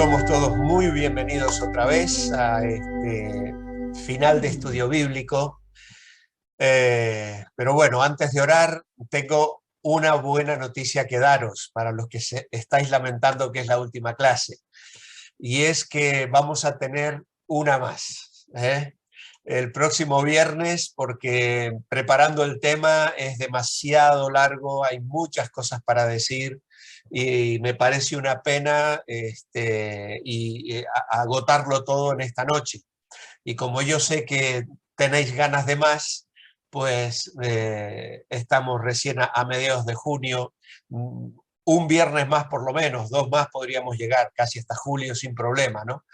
Somos todos muy bienvenidos otra vez a este final de estudio bíblico. Pero bueno, antes de orar, tengo una buena noticia que daros para los que estáis lamentando que es la última clase. Y es que vamos a tener una más, el próximo viernes, porque preparando el tema es demasiado largo, hay muchas cosas para decir y me parece una pena agotarlo todo en esta noche. Y como yo sé que tenéis ganas de más, pues estamos recién a mediados de junio, un viernes más por lo menos, 2 más podríamos llegar casi hasta julio sin problema, ¿no?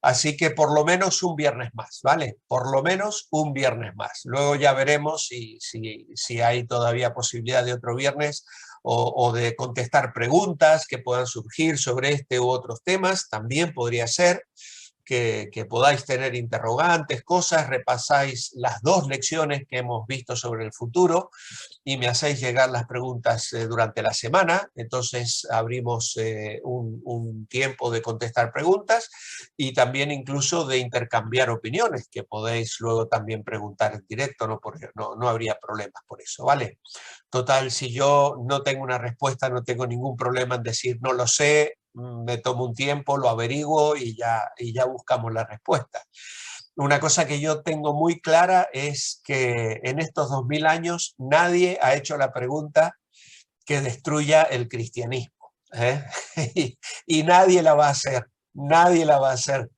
Así que por lo menos un viernes más, ¿vale? Por lo menos un viernes más. Luego ya veremos si hay todavía posibilidad de otro viernes o de contestar preguntas que puedan surgir sobre este u otros temas, también podría ser. Que podáis tener interrogantes, cosas, repasáis las 2 lecciones que hemos visto sobre el futuro y me hacéis llegar las preguntas durante la semana. Entonces abrimos un tiempo de contestar preguntas y también incluso de intercambiar opiniones, que podéis luego también preguntar en directo, no habría problemas por eso, ¿vale? Total, si yo no tengo una respuesta, no tengo ningún problema en decir no lo sé, me tomo un tiempo, lo averiguo y ya buscamos la respuesta. Una cosa que yo tengo muy clara es que en estos 2000 años nadie ha hecho la pregunta que destruya el cristianismo, ¿eh? y nadie la va a hacer, nadie la va a hacer.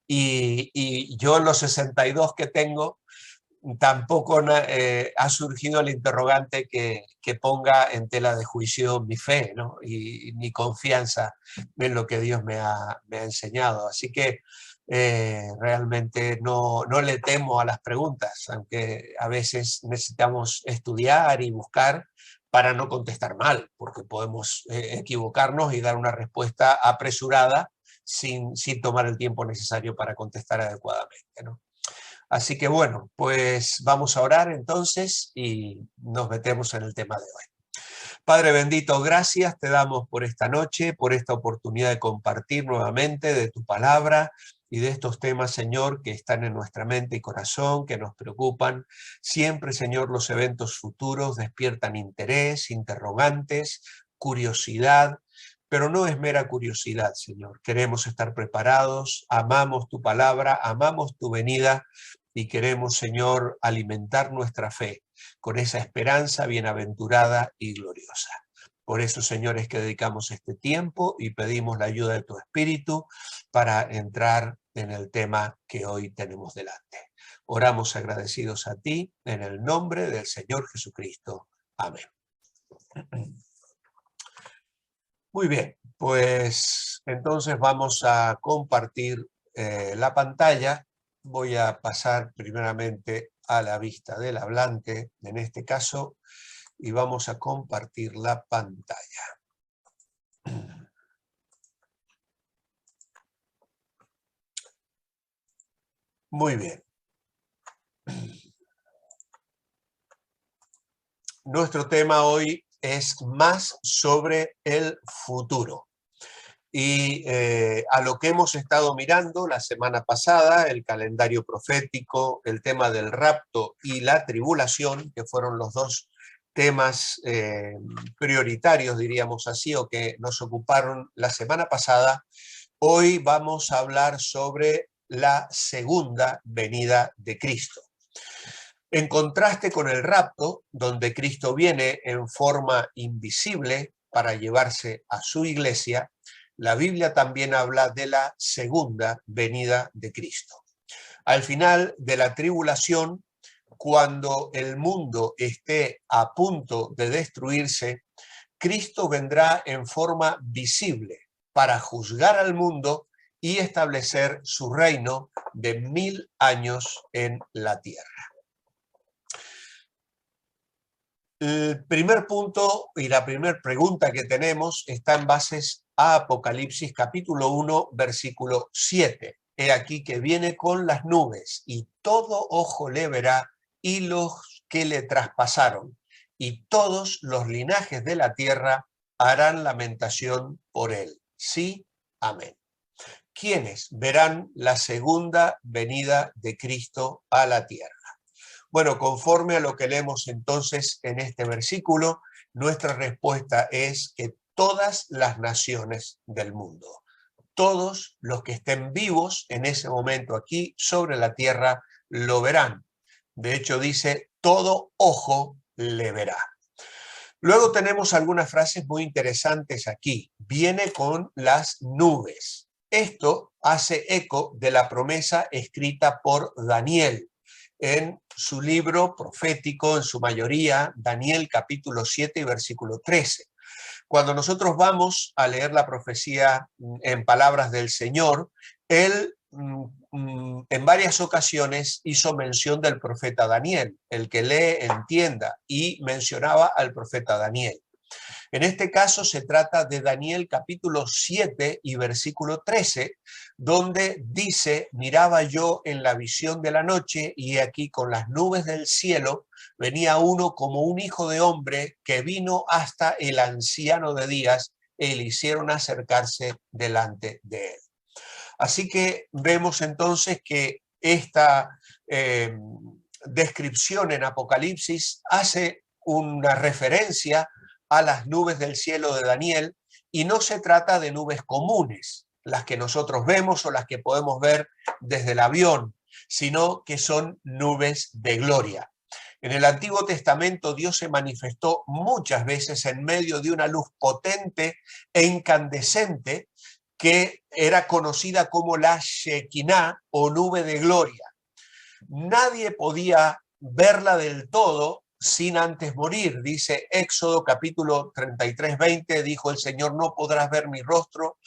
Y yo los 62 que tengo, tampoco ha surgido el interrogante que ponga en tela de juicio mi fe, ¿no? y mi confianza en lo que Dios me ha enseñado. Así que realmente no le temo a las preguntas, aunque a veces necesitamos estudiar y buscar para no contestar mal, porque podemos equivocarnos y dar una respuesta apresurada sin tomar el tiempo necesario para contestar adecuadamente, ¿no? Así que bueno, pues vamos a orar entonces y nos metemos en el tema de hoy. Padre bendito, gracias te damos por esta noche, por esta oportunidad de compartir nuevamente de tu palabra y de estos temas, Señor, que están en nuestra mente y corazón, que nos preocupan. Siempre, Señor, los eventos futuros despiertan interés, interrogantes, curiosidad, pero no es mera curiosidad, Señor. Queremos estar preparados, amamos tu palabra, amamos tu venida y queremos, Señor, alimentar nuestra fe con esa esperanza bienaventurada y gloriosa. Por eso, Señor, es que dedicamos este tiempo y pedimos la ayuda de tu Espíritu para entrar en el tema que hoy tenemos delante. Oramos agradecidos a ti en el nombre del Señor Jesucristo. Amén. Muy bien, pues entonces vamos a compartir la pantalla. Voy a pasar primeramente a la vista del hablante, en este caso, y vamos a compartir la pantalla. Muy bien. Nuestro tema hoy es más sobre el futuro. Y a lo que hemos estado mirando la semana pasada, el calendario profético, el tema del rapto y la tribulación, que fueron los 2 temas prioritarios, diríamos así, o que nos ocuparon la semana pasada, hoy vamos a hablar sobre la segunda venida de Cristo. En contraste con el rapto, donde Cristo viene en forma invisible para llevarse a su iglesia, la Biblia también habla de la segunda venida de Cristo. Al final de la tribulación, cuando el mundo esté a punto de destruirse, Cristo vendrá en forma visible para juzgar al mundo y establecer su reino de 1000 años en la tierra. El primer punto y la primera pregunta que tenemos está en bases a Apocalipsis capítulo 1, versículo 7. He aquí que viene con las nubes y todo ojo le verá y los que le traspasaron y todos los linajes de la tierra harán lamentación por él. Sí, amén. ¿quiénes verán la segunda venida de Cristo a la tierra? Bueno, conforme a lo que leemos entonces en este versículo, nuestra respuesta es que todas las naciones del mundo, todos los que estén vivos en ese momento aquí sobre la tierra, lo verán. De hecho, dice, todo ojo le verá. Luego tenemos algunas frases muy interesantes aquí. Viene con las nubes. Esto hace eco de la promesa escrita por Daniel en su libro profético, en su mayoría, Daniel capítulo 7 y versículo 13. Cuando nosotros vamos a leer la profecía en palabras del Señor, él en varias ocasiones hizo mención del profeta Daniel. El que lee entienda, y mencionaba al profeta Daniel. En este caso se trata de Daniel capítulo 7 y versículo 13, donde dice, miraba yo en la visión de la noche y aquí con las nubes del cielo venía uno como un hijo de hombre que vino hasta el anciano de días y le hicieron acercarse delante de él. Así que vemos entonces que esta descripción en Apocalipsis hace una referencia a las nubes del cielo de Daniel y no se trata de nubes comunes, las que nosotros vemos o las que podemos ver desde el avión, sino que son nubes de gloria. En el Antiguo Testamento Dios se manifestó muchas veces en medio de una luz potente e incandescente que era conocida como la Shekinah o nube de gloria. Nadie podía verla del todo sin antes morir. Dice Éxodo capítulo 33, 20, dijo el Señor, no podrás ver mi rostro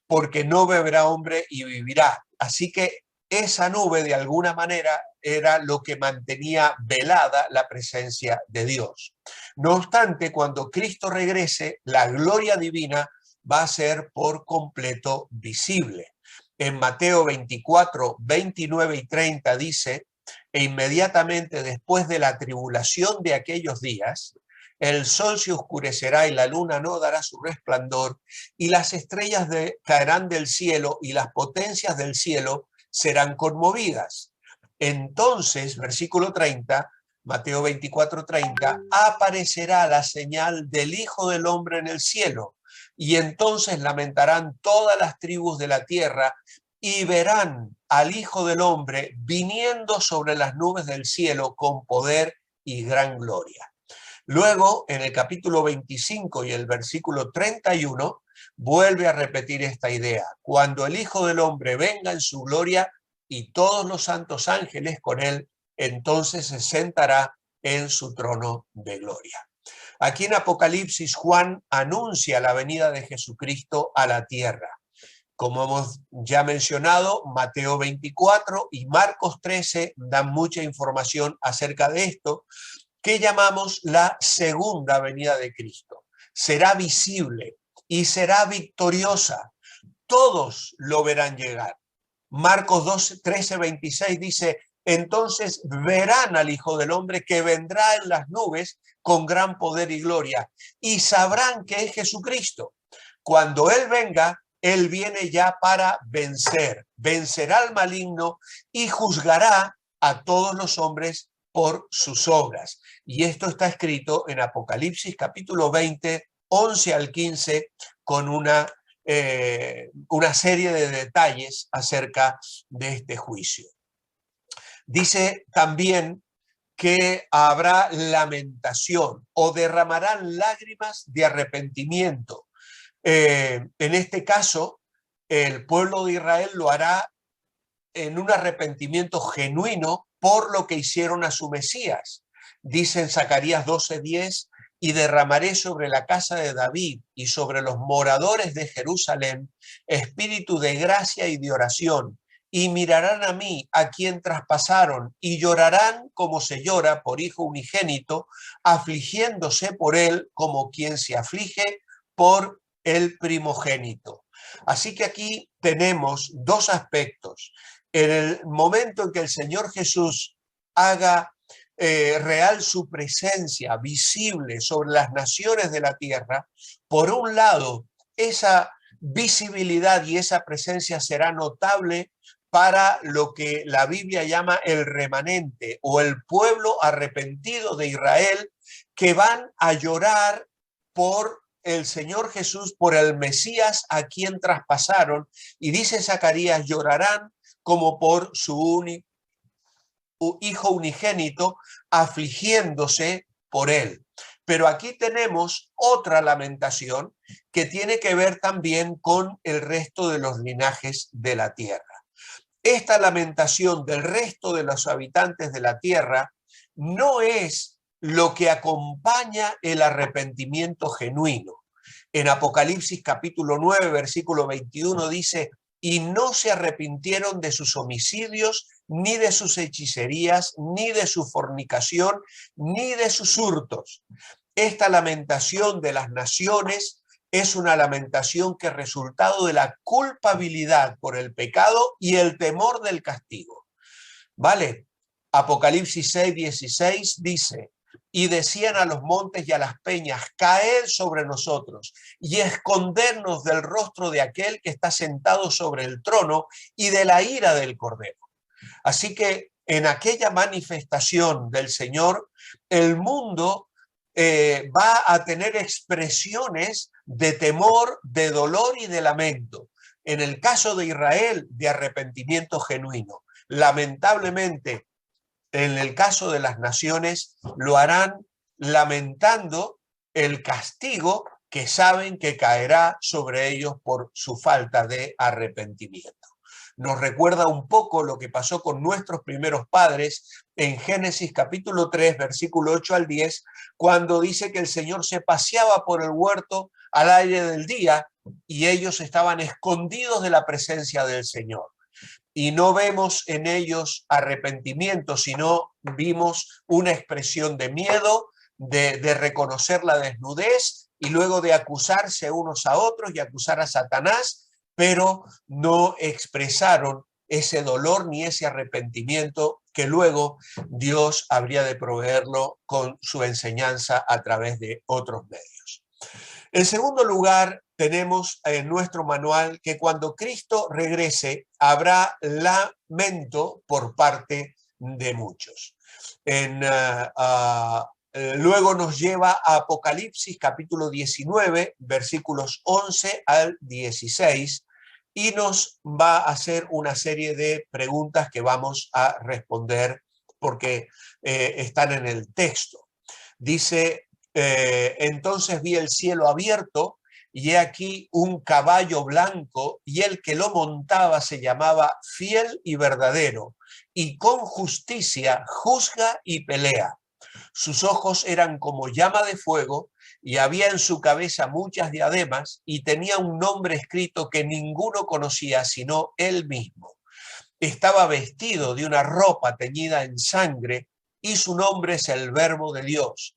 porque no beberá hombre y vivirá. Así que esa nube de alguna manera era lo que mantenía velada la presencia de Dios. No obstante, cuando Cristo regrese, la gloria divina va a ser por completo visible. En Mateo 24, 29 y 30 dice, e inmediatamente después de la tribulación de aquellos días, el sol se oscurecerá y la luna no dará su resplandor, y las estrellas caerán del cielo y las potencias del cielo serán conmovidas. Entonces, versículo 30, Mateo 24, 30, aparecerá la señal del Hijo del Hombre en el cielo, y entonces lamentarán todas las tribus de la tierra y verán al Hijo del Hombre viniendo sobre las nubes del cielo con poder y gran gloria. Luego, en el capítulo 25 y el versículo 31, vuelve a repetir esta idea. Cuando el Hijo del Hombre venga en su gloria y todos los santos ángeles con él, entonces se sentará en su trono de gloria. Aquí en Apocalipsis, Juan anuncia la venida de Jesucristo a la tierra. Como hemos ya mencionado, Mateo 24 y Marcos 13 dan mucha información acerca de esto, que llamamos la segunda venida de Cristo. Será visible y será victoriosa. Todos lo verán llegar. Marcos 12, 13, 26 dice, entonces verán al Hijo del Hombre que vendrá en las nubes con gran poder y gloria y sabrán que es Jesucristo. Cuando Él venga, Él viene ya para vencer. Vencerá al maligno y juzgará a todos los hombres por sus obras. Y esto está escrito en Apocalipsis capítulo 20, 11 al 15, con una serie de detalles acerca de este juicio. Dice también que habrá lamentación o derramarán lágrimas de arrepentimiento. En este caso, el pueblo de Israel lo hará en un arrepentimiento genuino por lo que hicieron a su Mesías. Dice en Zacarías 12:10, y derramaré sobre la casa de David y sobre los moradores de Jerusalén espíritu de gracia y de oración, y mirarán a mí, a quien traspasaron, y llorarán como se llora por hijo unigénito, afligiéndose por él como quien se aflige por el primogénito. Así que aquí tenemos dos aspectos. En el momento en que el Señor Jesús haga real su presencia visible sobre las naciones de la tierra, por un lado, esa visibilidad y esa presencia será notable para lo que la Biblia llama el remanente o el pueblo arrepentido de Israel, que van a llorar por el Señor Jesús, por el Mesías a quien traspasaron. Y dice Zacarías, llorarán como por su hijo unigénito, afligiéndose por él. Pero aquí tenemos otra lamentación que tiene que ver también con el resto de los linajes de la tierra. Esta lamentación del resto de los habitantes de la tierra no es lo que acompaña el arrepentimiento genuino. En Apocalipsis capítulo 9, versículo 21 dice, y no se arrepintieron de sus homicidios, ni de sus hechicerías, ni de su fornicación, ni de sus hurtos. Esta lamentación de las naciones es una lamentación que es resultado de la culpabilidad por el pecado y el temor del castigo. ¿Vale? Apocalipsis 6:16 dice, y decían a los montes y a las peñas, caed sobre nosotros y escondernos del rostro de aquel que está sentado sobre el trono y de la ira del Cordero. Así que en aquella manifestación del Señor, el mundo va a tener expresiones de temor, de dolor y de lamento. En el caso de Israel, de arrepentimiento genuino. Lamentablemente, en el caso de las naciones, lo harán lamentando el castigo que saben que caerá sobre ellos por su falta de arrepentimiento. Nos recuerda un poco lo que pasó con nuestros primeros padres en Génesis capítulo 3, versículo 8 al 10, cuando dice que el Señor se paseaba por el huerto al aire del día y ellos estaban escondidos de la presencia del Señor. Y no vemos en ellos arrepentimiento, sino vimos una expresión de miedo, de reconocer la desnudez y luego de acusarse unos a otros y acusar a Satanás, pero no expresaron ese dolor ni ese arrepentimiento que luego Dios habría de proveerlo con su enseñanza a través de otros medios. En segundo lugar, tenemos en nuestro manual que cuando Cristo regrese habrá lamento por parte de muchos. Luego nos lleva a Apocalipsis capítulo 19, versículos 11 al 16, y nos va a hacer una serie de preguntas que vamos a responder porque están en el texto. Dice, entonces vi el cielo abierto y he aquí un caballo blanco y el que lo montaba se llamaba Fiel y Verdadero y con justicia juzga y pelea. Sus ojos eran como llama de fuego y había en su cabeza muchas diademas y tenía un nombre escrito que ninguno conocía sino él mismo. Estaba vestido de una ropa teñida en sangre y su nombre es el Verbo de Dios.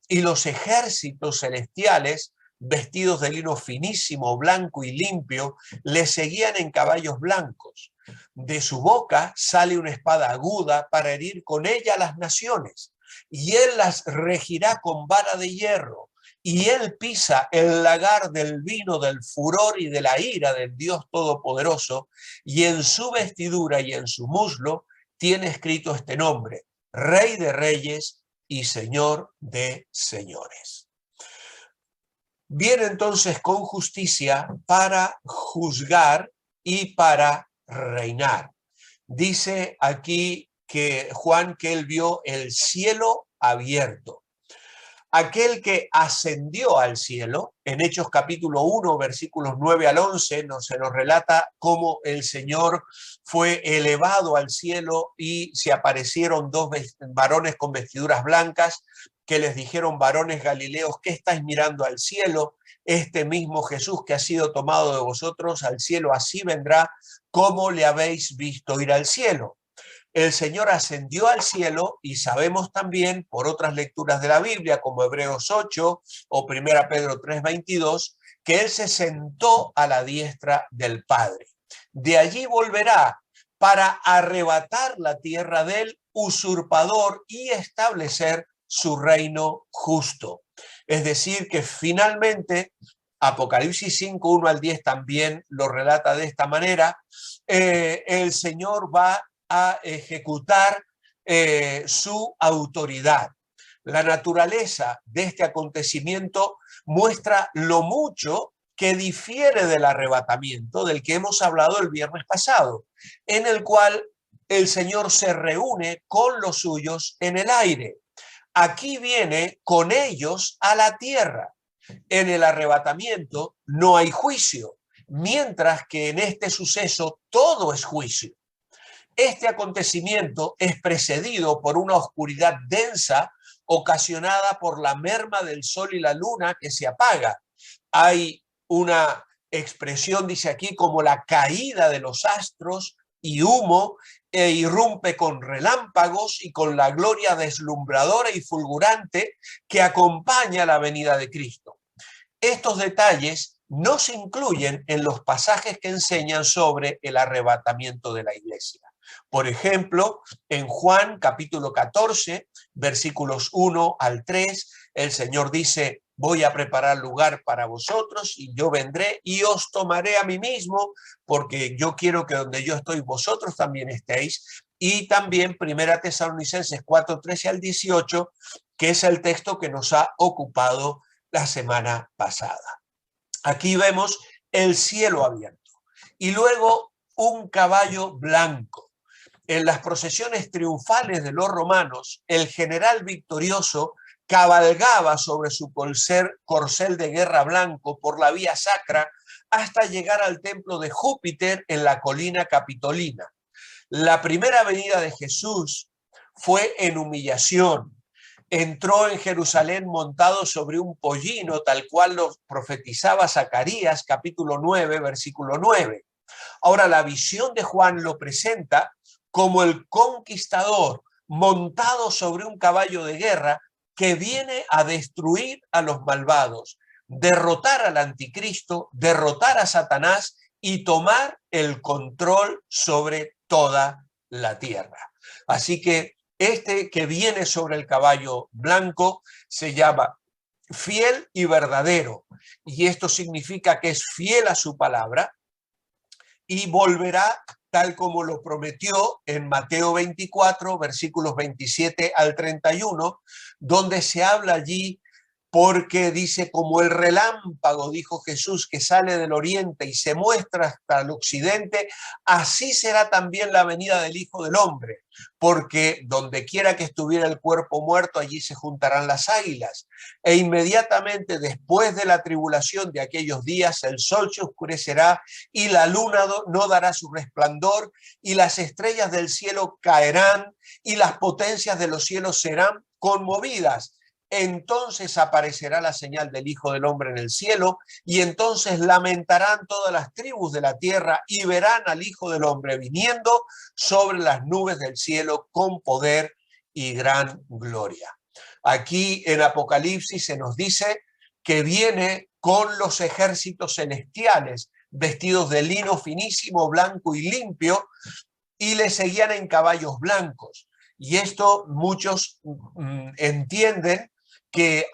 Y los ejércitos celestiales, vestidos de lino finísimo, blanco y limpio, le seguían en caballos blancos. De su boca sale una espada aguda para herir con ella a las naciones, y él las regirá con vara de hierro, y él pisa el lagar del vino del furor y de la ira del Dios Todopoderoso, y en su vestidura y en su muslo tiene escrito este nombre, Rey de Reyes y Señor de señores. Viene entonces con justicia para juzgar y para reinar. Dice aquí que Juan que él vio el cielo abierto. Aquel que ascendió al cielo, en Hechos capítulo 1, versículos 9 al 11, se nos relata cómo el Señor fue elevado al cielo y se aparecieron dos varones con vestiduras blancas que les dijeron, varones galileos, ¿qué estáis mirando al cielo? Este mismo Jesús que ha sido tomado de vosotros al cielo, así vendrá como le habéis visto ir al cielo. El Señor ascendió al cielo y sabemos también por otras lecturas de la Biblia, como Hebreos 8 o 1 Pedro 3:22, que Él se sentó a la diestra del Padre. De allí volverá para arrebatar la tierra del usurpador y establecer su reino justo. Es decir, que finalmente Apocalipsis 5, 1 al 10 también lo relata de esta manera. El Señor va a ejecutar su autoridad. La naturaleza de este acontecimiento muestra lo mucho que difiere del arrebatamiento del que hemos hablado el viernes pasado, en el cual el Señor se reúne con los suyos en el aire. Aquí viene con ellos a la tierra. En el arrebatamiento no hay juicio, mientras que en este suceso todo es juicio. Este acontecimiento es precedido por una oscuridad densa ocasionada por la merma del sol y la luna que se apaga. Hay una expresión, dice aquí, como la caída de los astros y humo, e irrumpe con relámpagos y con la gloria deslumbradora y fulgurante que acompaña la venida de Cristo. Estos detalles no se incluyen en los pasajes que enseñan sobre el arrebatamiento de la iglesia. Por ejemplo, en Juan capítulo 14, versículos 1 al 3, el Señor dice: voy a preparar lugar para vosotros y yo vendré y os tomaré a mí mismo, porque yo quiero que donde yo estoy vosotros también estéis. Y también Primera Tesalonicenses 4, 13 al 18, que es el texto que nos ha ocupado la semana pasada. Aquí vemos el cielo abierto y luego un caballo blanco. En las procesiones triunfales de los romanos, el general victorioso cabalgaba sobre su corcel de guerra blanco por la vía sacra hasta llegar al templo de Júpiter en la colina capitolina. La primera venida de Jesús fue en humillación. Entró en Jerusalén montado sobre un pollino, tal cual lo profetizaba Zacarías, capítulo 9, versículo 9. Ahora, la visión de Juan lo presenta como el conquistador montado sobre un caballo de guerra que viene a destruir a los malvados, derrotar al anticristo, derrotar a Satanás y tomar el control sobre toda la tierra. Así que este que viene sobre el caballo blanco se llama fiel y verdadero, y esto significa que es fiel a su palabra y volverá tal como lo prometió en Mateo 24, versículos 27 al 31, donde se habla allí, porque dice: como el relámpago, dijo Jesús, que sale del oriente y se muestra hasta el occidente, así será también la venida del Hijo del Hombre, porque donde quiera que estuviera el cuerpo muerto, allí se juntarán las águilas. E inmediatamente después de la tribulación de aquellos días, el sol se oscurecerá y la luna no dará su resplandor, y las estrellas del cielo caerán y las potencias de los cielos serán conmovidas. Entonces aparecerá la señal del Hijo del Hombre en el cielo, y entonces lamentarán todas las tribus de la tierra y verán al Hijo del Hombre viniendo sobre las nubes del cielo con poder y gran gloria. Aquí en Apocalipsis se nos dice que viene con los ejércitos celestiales, vestidos de lino finísimo, blanco y limpio, y le seguían en caballos blancos. Y esto muchos entienden que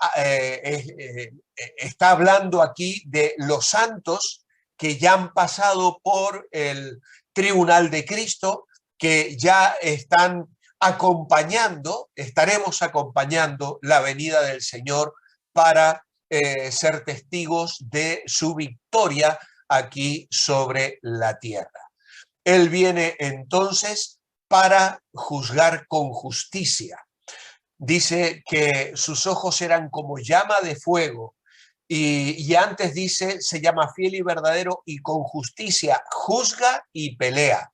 está hablando aquí de los santos que ya han pasado por el tribunal de Cristo, que ya están estaremos acompañando la venida del Señor para ser testigos de su victoria aquí sobre la tierra. Él viene entonces para juzgar con justicia. Dice que sus ojos eran como llama de fuego, y antes dice, se llama fiel y verdadero, y con justicia juzga y pelea.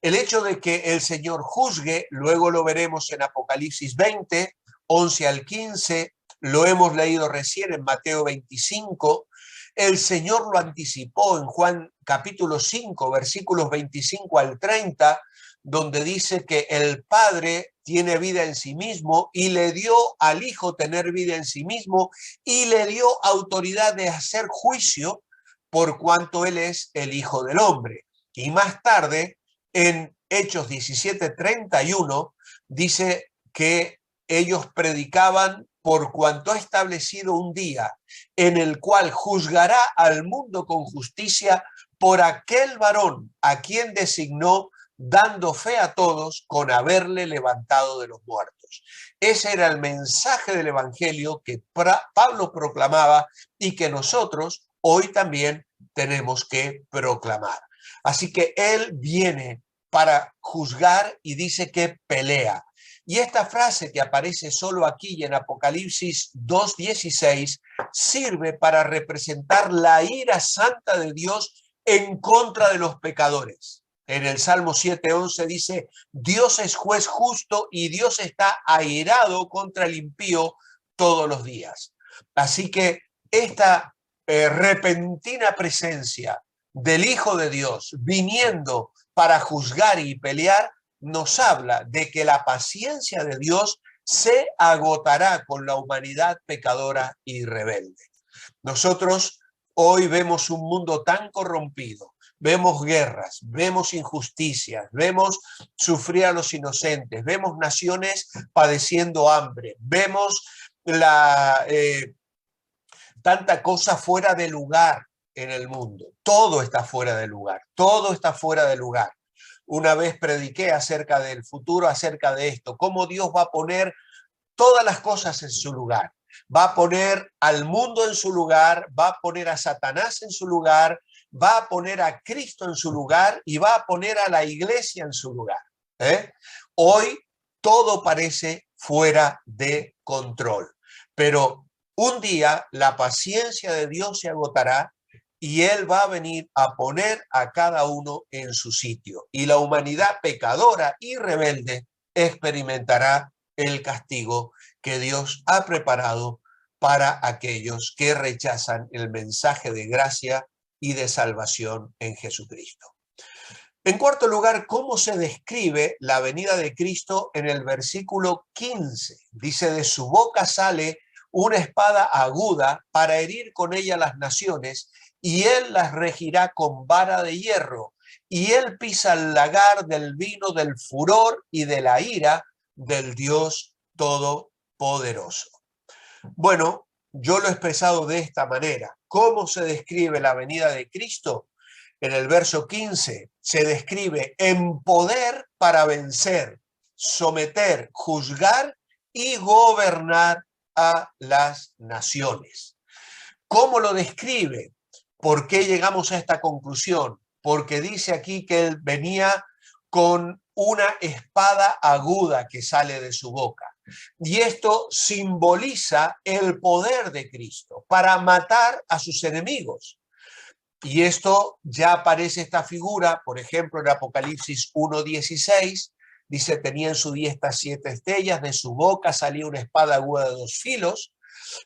El hecho de que el Señor juzgue, luego lo veremos en Apocalipsis 20, 11 al 15, lo hemos leído recién en Mateo 25, el Señor lo anticipó en Juan capítulo 5, versículos 25 al 30, donde dice que el Padre tiene vida en sí mismo y le dio al Hijo tener vida en sí mismo y le dio autoridad de hacer juicio por cuanto Él es el Hijo del Hombre. Y más tarde, en Hechos 17:31, dice que ellos predicaban por cuanto ha establecido un día en el cual juzgará al mundo con justicia por aquel varón a quien designó, dando fe a todos con haberle levantado de los muertos. Ese era el mensaje del Evangelio que Pablo proclamaba y que nosotros hoy también tenemos que proclamar. Así que él viene para juzgar y dice que pelea. Y esta frase que aparece solo aquí y en Apocalipsis 2:16 sirve para representar la ira santa de Dios en contra de los pecadores. En el Salmo 7:11 dice, Dios es juez justo y Dios está airado contra el impío todos los días. Así que esta repentina presencia del Hijo de Dios viniendo para juzgar y pelear nos habla de que la paciencia de Dios se agotará con la humanidad pecadora y rebelde. Nosotros hoy vemos un mundo tan corrompido, vemos guerras, vemos injusticias, vemos sufrir a los inocentes, vemos naciones padeciendo hambre, vemos tanta cosa fuera de lugar en el mundo. Todo está fuera de lugar, todo está fuera de lugar. Una vez prediqué acerca del futuro, acerca de esto, cómo Dios va a poner todas las cosas en su lugar. Va a poner al mundo en su lugar, va a poner a Satanás en su lugar, va a poner a Cristo en su lugar y va a poner a la iglesia en su lugar. Hoy todo parece fuera de control, pero un día la paciencia de Dios se agotará y Él va a venir a poner a cada uno en su sitio. Y la humanidad pecadora y rebelde experimentará el castigo que Dios ha preparado para aquellos que rechazan el mensaje de gracia y de salvación en Jesucristo. En cuarto lugar, ¿cómo se describe la venida de Cristo en el versículo 15? Dice, de su boca sale una espada aguda para herir con ella las naciones, y él las regirá con vara de hierro, y él pisa el lagar del vino del furor y de la ira del Dios Todopoderoso. Bueno, yo lo he expresado de esta manera. ¿Cómo se describe la venida de Cristo? En el verso 15 se describe en poder para vencer, someter, juzgar y gobernar a las naciones. ¿Cómo lo describe? ¿Por qué llegamos a esta conclusión? Porque dice aquí que él venía con una espada aguda que sale de su boca. Y esto simboliza el poder de Cristo para matar a sus enemigos. Y esto ya aparece esta figura, por ejemplo, en Apocalipsis 1:16, dice, tenía en su diestra 7 estrellas, de su boca salía una espada aguda de 2 filos.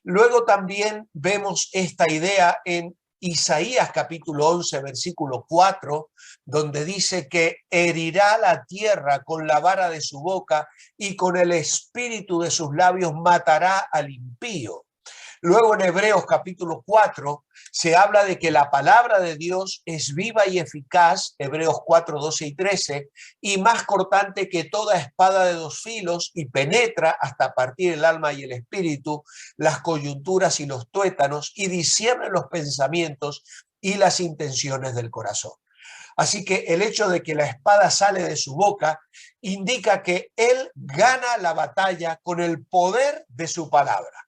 Luego también vemos esta idea en Isaías capítulo 11, versículo 4, donde dice que herirá la tierra con la vara de su boca y con el espíritu de sus labios matará al impío. Luego en Hebreos capítulo 4 se habla de que la palabra de Dios es viva y eficaz, Hebreos 4, 12 y 13, y más cortante que toda espada de 2 filos y penetra hasta partir el alma y el espíritu, las coyunturas y los tuétanos, y discierne los pensamientos y las intenciones del corazón. Así que el hecho de que la espada sale de su boca indica que él gana la batalla con el poder de su palabra.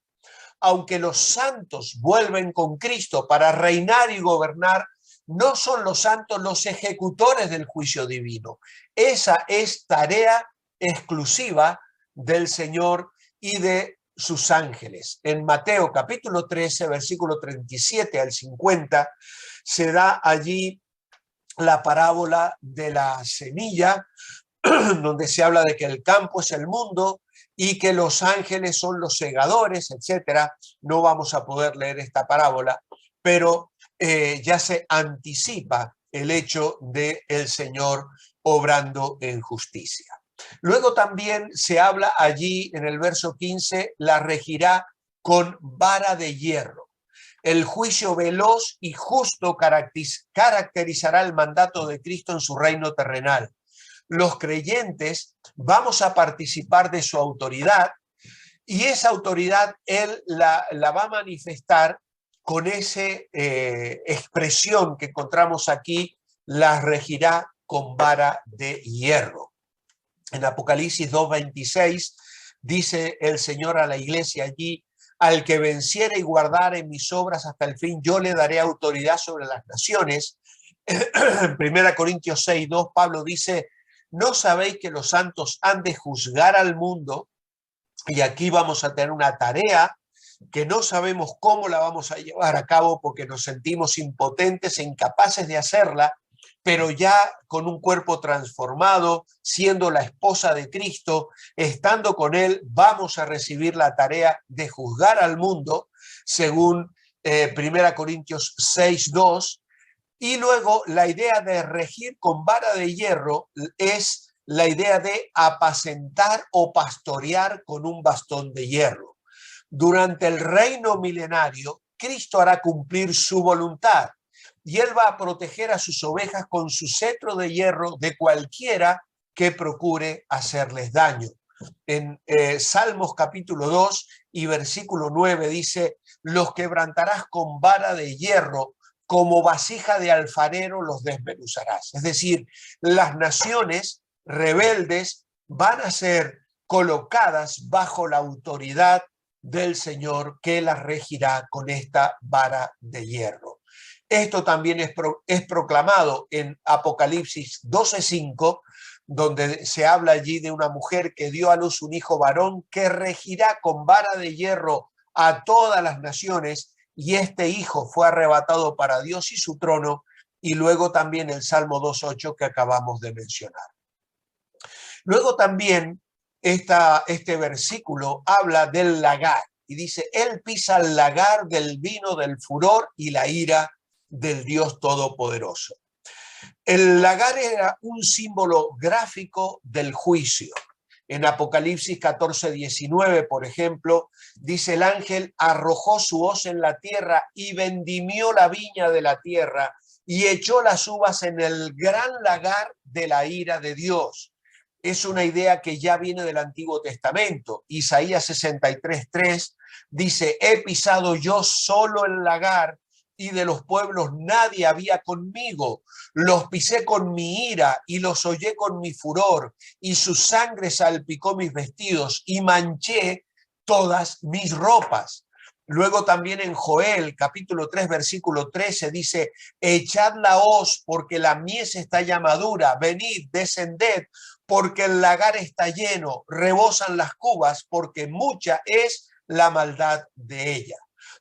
Aunque los santos vuelven con Cristo para reinar y gobernar, no son los santos los ejecutores del juicio divino. Esa es tarea exclusiva del Señor y de sus ángeles. En Mateo capítulo 13, versículo 37 al 50, se da allí la parábola de la semilla, donde se habla de que el campo es el mundo y que los ángeles son los segadores, etcétera. No vamos a poder leer esta parábola, pero ya se anticipa el hecho de el Señor obrando en justicia. Luego también se habla allí en el verso 15, la regirá con vara de hierro. El juicio veloz y justo caracterizará el mandato de Cristo en su reino terrenal. Los creyentes vamos a participar de su autoridad Y esa autoridad él la va a manifestar con esa expresión que encontramos aquí, la regirá con vara de hierro. En Apocalipsis 2:26 dice el Señor a la iglesia allí: al que venciere y guardare mis obras hasta el fin, yo le daré autoridad sobre las naciones. En 1 Corintios 6:2 Pablo dice: ¿no sabéis que los santos han de juzgar al mundo? Y aquí vamos a tener una tarea que no sabemos cómo la vamos a llevar a cabo porque nos sentimos impotentes e incapaces de hacerla, pero ya con un cuerpo transformado, siendo la esposa de Cristo, estando con Él, vamos a recibir la tarea de juzgar al mundo, según 1 Corintios 6:2. Y luego la idea de regir con vara de hierro es la idea de apacentar o pastorear con un bastón de hierro. Durante el reino milenario, Cristo hará cumplir su voluntad y Él va a proteger a sus ovejas con su cetro de hierro de cualquiera que procure hacerles daño. En Salmos capítulo 2 y versículo 9 dice: los quebrantarás con vara de hierro, como vasija de alfarero los desmenuzarás. Es decir, las naciones rebeldes van a ser colocadas bajo la autoridad del Señor, que las regirá con esta vara de hierro. Esto también es proclamado en Apocalipsis 12:5, donde se habla allí de una mujer que dio a luz un hijo varón que regirá con vara de hierro a todas las naciones, y este hijo fue arrebatado para Dios y su trono. Y luego también el Salmo 2:8 que acabamos de mencionar. Luego también este versículo habla del lagar y dice: él pisa el lagar del vino del furor y la ira del Dios Todopoderoso. El lagar era un símbolo gráfico del juicio. En Apocalipsis 14:19, por ejemplo, dice: el ángel arrojó su hoz en la tierra y vendimió la viña de la tierra y echó las uvas en el gran lagar de la ira de Dios. Es una idea que ya viene del Antiguo Testamento. Isaías 63:3 dice: he pisado yo solo el lagar y de los pueblos nadie había conmigo. Los pisé con mi ira y los hollé con mi furor, y su sangre salpicó mis vestidos y manché todas mis ropas. Luego también en Joel, capítulo 3, versículo 13, dice: echad la hoz, porque la mies está ya madura, venid, descended, porque el lagar está lleno, rebosan las cubas, porque mucha es la maldad de ella.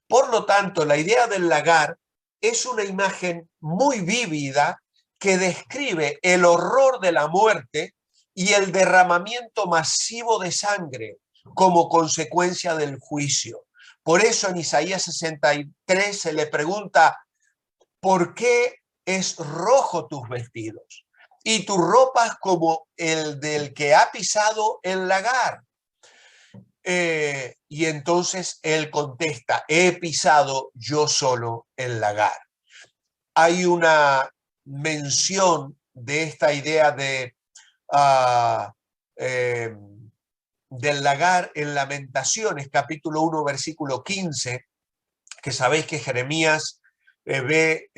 Por lo tanto, la idea del lagar es una imagen muy vívida que describe el horror de la muerte y el derramamiento masivo de sangre como consecuencia del juicio. Por eso en Isaías 63 se le pregunta: ¿por qué es rojo tus vestidos? Y tus ropas como el del que ha pisado el lagar. Y entonces él contesta: he pisado yo solo el lagar. Hay una mención de esta idea de del lagar en Lamentaciones, capítulo 1, versículo 15, que sabéis que Jeremías ve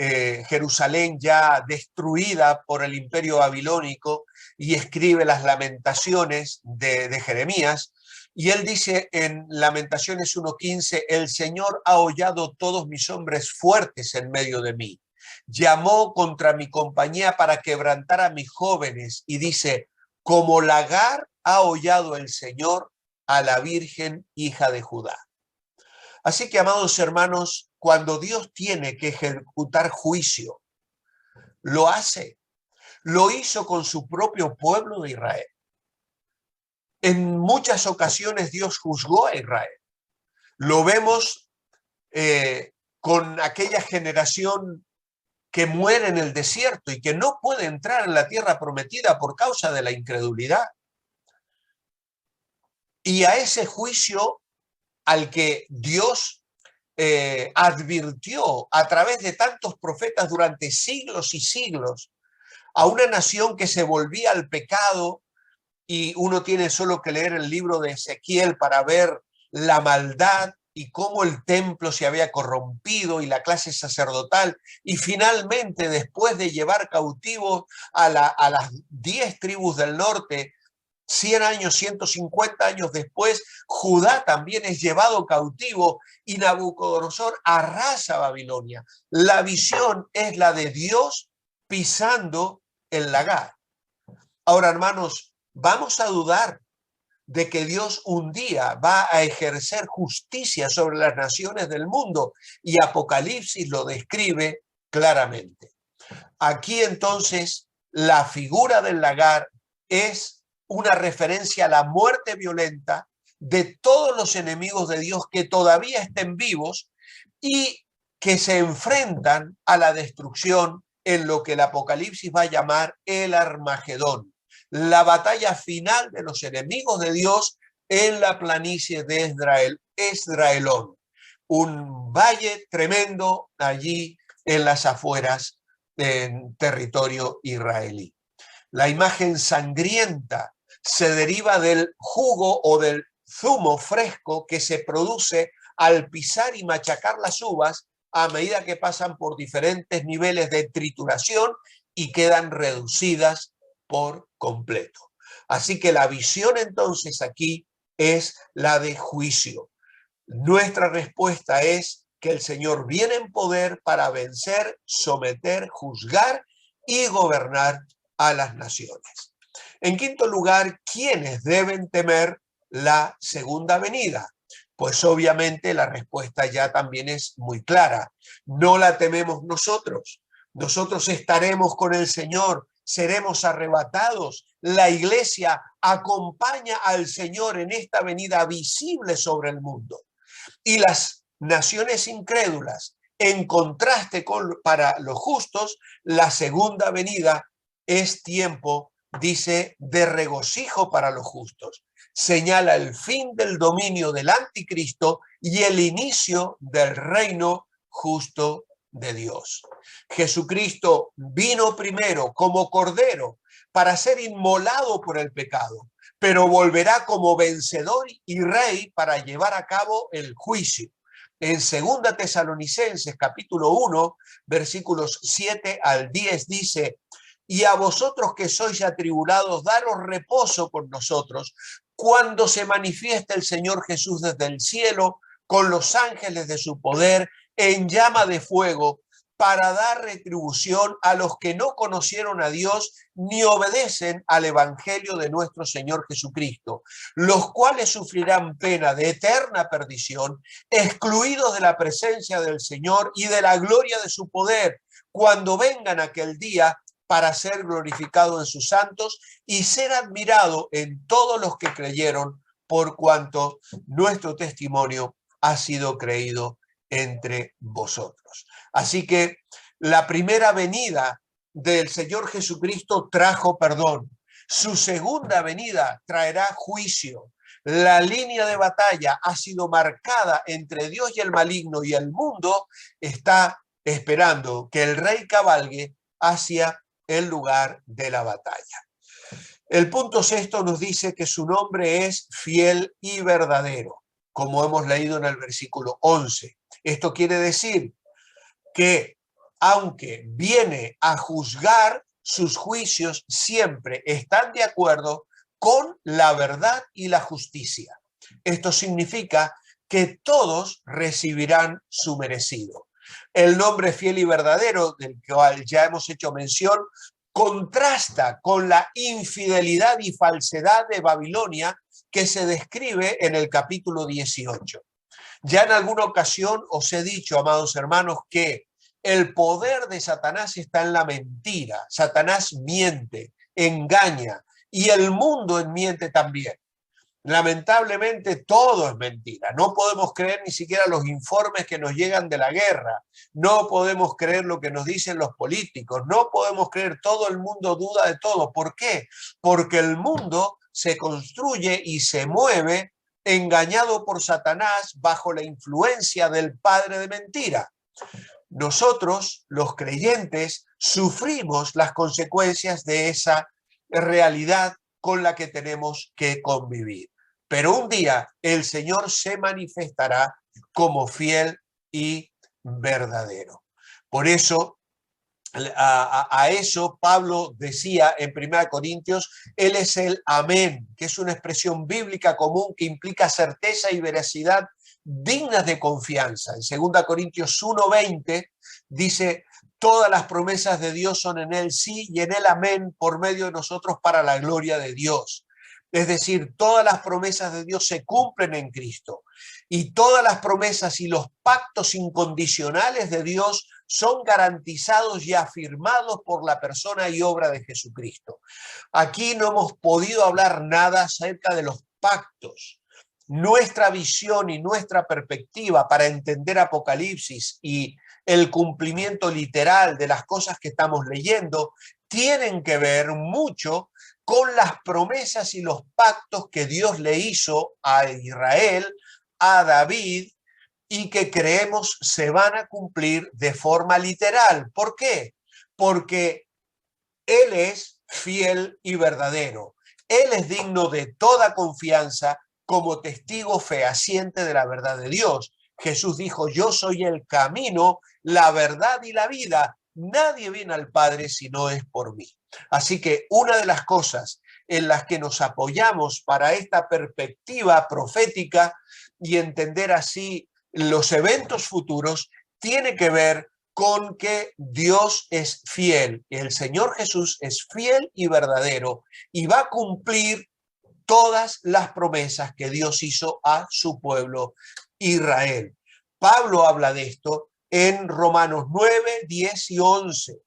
Jerusalén ya destruida por el imperio babilónico y escribe las lamentaciones de Jeremías. Y él dice en Lamentaciones 1:15: el Señor ha hollado todos mis hombres fuertes en medio de mí. Llamó contra mi compañía para quebrantar a mis jóvenes. Y dice: como lagar ha hollado el Señor a la Virgen hija de Judá. Así que, amados hermanos, cuando Dios tiene que ejecutar juicio, lo hace. Lo hizo con su propio pueblo de Israel. En muchas ocasiones Dios juzgó a Israel. Lo vemos con aquella generación que muere en el desierto y que no puede entrar en la tierra prometida por causa de la incredulidad. Y a ese juicio al que Dios advirtió a través de tantos profetas durante siglos y siglos, a una nación que se volvía al pecado. Y uno tiene solo que leer el libro de Ezequiel para ver la maldad y cómo el templo se había corrompido y la clase sacerdotal, y finalmente después de llevar cautivos a las 10 tribus del norte, 100 años, 150 años después, Judá también es llevado cautivo y Nabucodonosor arrasa Babilonia. La visión es la de Dios pisando el lagar. Ahora, hermanos, vamos a dudar de que Dios un día va a ejercer justicia sobre las naciones del mundo, y Apocalipsis lo describe claramente. Aquí entonces la figura del lagar es una referencia a la muerte violenta de todos los enemigos de Dios que todavía estén vivos y que se enfrentan a la destrucción en lo que el Apocalipsis va a llamar el Armagedón, la batalla final de los enemigos de Dios en la planicie de Esdraelón, un valle tremendo allí en las afueras en territorio israelí. La imagen sangrienta se deriva del jugo o del zumo fresco que se produce al pisar y machacar las uvas a medida que pasan por diferentes niveles de trituración y quedan reducidas por completo. Así que la visión entonces aquí es la de juicio. Nuestra respuesta es que el Señor viene en poder para vencer, someter, juzgar y gobernar a las naciones. En quinto lugar, ¿quiénes deben temer la segunda venida? Pues obviamente la respuesta ya también es muy clara. No la tememos nosotros. Nosotros estaremos con el Señor, seremos arrebatados. La iglesia acompaña al Señor en esta venida visible sobre el mundo. Y las naciones incrédulas, en contraste con para los justos, la segunda venida es tiempo, dice, de regocijo para los justos. Señala el fin del dominio del anticristo y el inicio del reino justo de Dios. Jesucristo vino primero como cordero para ser inmolado por el pecado, pero volverá como vencedor y rey para llevar a cabo el juicio. En 2 Tesalonicenses capítulo 1, versículos 7 al 10 dice: y a vosotros que sois atribulados, daros reposo con nosotros cuando se manifieste el Señor Jesús desde el cielo con los ángeles de su poder en llama de fuego, para dar retribución a los que no conocieron a Dios ni obedecen al evangelio de nuestro Señor Jesucristo, los cuales sufrirán pena de eterna perdición, excluidos de la presencia del Señor y de la gloria de su poder, cuando vengan aquel día para ser glorificado en sus santos y ser admirado en todos los que creyeron, por cuanto nuestro testimonio ha sido creído entre vosotros. Así que la primera venida del Señor Jesucristo trajo perdón. Su segunda venida traerá juicio. La línea de batalla ha sido marcada entre Dios y el maligno, y el mundo está esperando que el rey cabalgue hacia el lugar de la batalla. El punto sexto nos dice que su nombre es fiel y verdadero, como hemos leído en el versículo 11. Esto quiere decir que aunque viene a juzgar, sus juicios siempre están de acuerdo con la verdad y la justicia. Esto significa que todos recibirán su merecido. El nombre fiel y verdadero, del cual ya hemos hecho mención, contrasta con la infidelidad y falsedad de Babilonia que se describe en el capítulo 18. Ya en alguna ocasión os he dicho, amados hermanos, que el poder de Satanás está en la mentira. Satanás miente, engaña, y el mundo miente también. Lamentablemente todo es mentira. No podemos creer ni siquiera los informes que nos llegan de la guerra. No podemos creer lo que nos dicen los políticos. No podemos creer, todo el mundo duda de todo. ¿Por qué? Porque el mundo se construye y se mueve engañado por Satanás bajo la influencia del padre de mentira. Nosotros, los creyentes, sufrimos las consecuencias de esa realidad con la que tenemos que convivir. pero un día el Señor se manifestará como fiel y verdadero. Por eso, a eso Pablo decía en 1 Corintios, Él es el amén, que es una expresión bíblica común que implica certeza y veracidad dignas de confianza. En 2 Corintios 1:20 dice, todas las promesas de Dios son en Él sí y en Él amén por medio de nosotros para la gloria de Dios. Es decir, todas las promesas de Dios se cumplen en Cristo y todas las promesas y los pactos incondicionales de Dios son garantizados y afirmados por la persona y obra de Jesucristo. Aquí no hemos podido hablar nada acerca de los pactos. Nuestra visión y nuestra perspectiva para entender Apocalipsis y el cumplimiento literal de las cosas que estamos leyendo tienen que ver mucho con las promesas y los pactos que Dios le hizo a Israel, a David, y que creemos se van a cumplir de forma literal. ¿Por qué? Porque Él es fiel y verdadero. Él es digno de toda confianza como testigo fehaciente de la verdad de Dios. Jesús dijo, yo soy el camino, la verdad y la vida. Nadie viene al Padre si no es por mí. Así que una de las cosas en las que nos apoyamos para esta perspectiva profética y entender así los eventos futuros tiene que ver con que Dios es fiel. El Señor Jesús es fiel y verdadero y va a cumplir todas las promesas que Dios hizo a su pueblo Israel. Pablo habla de esto en Romanos 9, 10 y 11.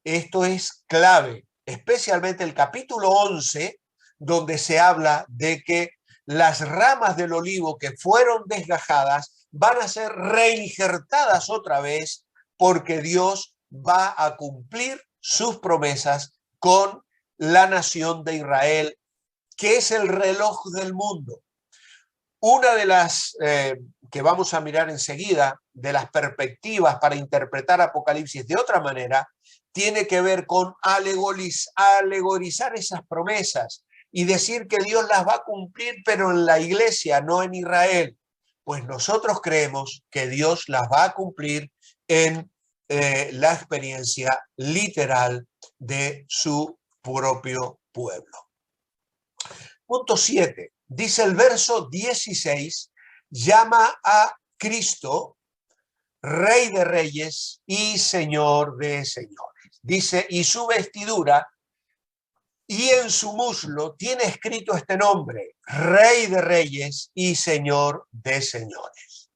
Esto es clave, especialmente el capítulo 11, donde se habla de que las ramas del olivo que fueron desgajadas van a ser reinjertadas otra vez porque Dios va a cumplir sus promesas con la nación de Israel, que es el reloj del mundo. Una de las que vamos a mirar enseguida, de las perspectivas para interpretar Apocalipsis de otra manera, tiene que ver con alegorizar esas promesas y decir que Dios las va a cumplir, pero en la iglesia, no en Israel. Pues nosotros creemos que Dios las va a cumplir en la experiencia literal de su propio pueblo. Punto 7. Dice el verso 16, llama a Cristo Rey de Reyes y Señor de Señores. Dice, y su vestidura y en su muslo tiene escrito este nombre, Rey de Reyes y Señor de Señores.